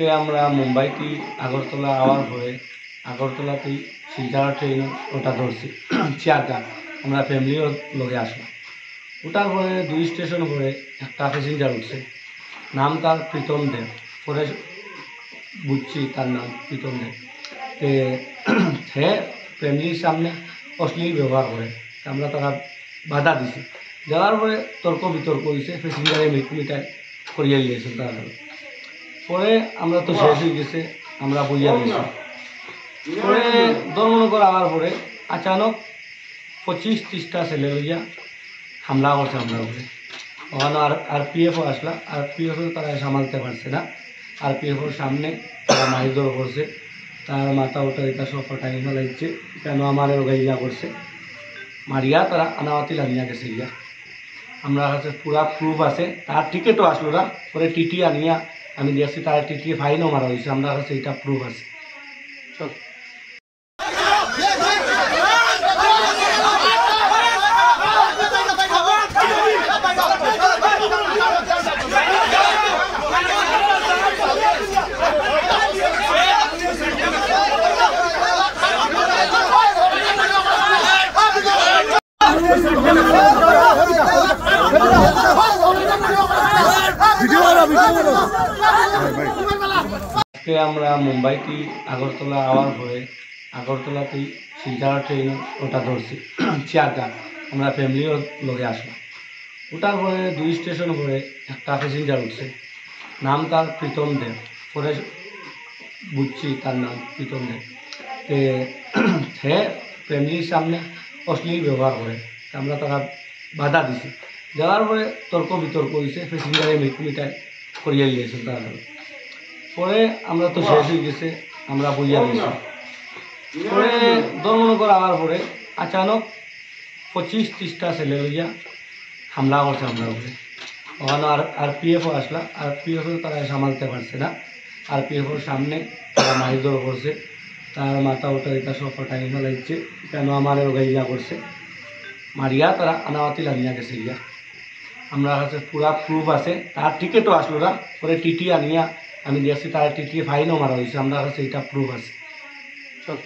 আজকে আমরা মুম্বাইতে আগরতলা আওয়ার পরে আগরতলাতেই শিলচর ট্রেন ওটা ধরছি চেয়ারটা আমরা ফ্যামিলিও লগে আসলাম। ওটার পরে 2 স্টেশন পরে একটা প্যাসেঞ্জার উঠছে, নাম তার প্রীতম দেব। পরে বুঝছি তার নাম প্রীতম দেব। তে সে ফ্যামিলির সামনে অশ্লীল ব্যবহার করে, আমরা তারা বাধা দিছি। দেওয়ার পরে তর্ক বিতর্ক হয়েছে, প্যাসেঞ্জারে মিটাই করিয়ে দিয়েছে তারা। পরে আমরা তো শেষ হয়ে গেছে, আমরা বইয়া দিয়েছি। পরে ধর্মনগর আওয়ার পরে আচানক 25-30টা ছেলে লইয়া হামলা করছে আমরা উপরে। ওখানে আরপিএফও আসলা, আরপিএফও তারা সামালতে পারছে না। আরপিএফওর সামনে তারা মারিদর করছে, তার মাথা ওটা এটা সব ফটাই ফেলাইছে, কেন আমার গাইয়া করছে মারিয়া তারা আনাওয়াতি লাগিয়া গেছে গিয়া। আমরা কাছে পুরা প্রুফ আছে, তার টিকিটও আসলো না। পরে টিটি আনিয়া আমি দেখছি তার টিটি ফাইনও মারা হয়েছে, আমরা কাছে এটা প্রুফ আছে। চল আজকে আমরা মুম্বাইতে আগরতলা আওয়ার পরে আগরতলাতেই শিলচর ট্রেন ওটা ধরছি চেয়ারটা আমরা ফ্যামিলিও লগে আসলাম। ওটার পরে 2 স্টেশন পরে একটা প্যাসেঞ্জার উঠছে, নাম তার প্রীতম দেব। পরে বুঝছি তার নাম প্রীতম দেব। তে সে ফ্যামিলির সামনে অশ্লীল ব্যবহার করে, আমরা তারা বাধা দিছি। দেওয়ার পরে তর্ক বিতর্ক হয়েছে, প্যাসেঞ্জারে মিটাই করিয়ে দিয়েছে তারা। পরে আমরা তো শেষ হয়ে গেছে, আমরা বইয়া দিয়েছি। পরে ধর্মনগর আওয়ার পরে আচানক 25-30টা ছেলে লইয়া হামলা করছে আমরা উপরে। ওখানে আরপিএফও আসলা, আরপিএফও তারা সামালতে পারছে না। আরপিএফওর সামনে তারা মারিদর করছে, তার মাথা ওটা এটা সব ফটাই ফেলাইছে, কেন আমার গাইয়া করছে মারিয়া তারা আনাওয়াতি লাগিয়া গেছে গিয়া। আমরা কাছে পুরা প্রুফ আছে, তার টিকিটও আসলো না। পরে টিটি আনিয়া আমি দেখছি তার টিটি ফাইনও মারা হয়েছে, আমরা কাছে এটা প্রুফ আছে। চল।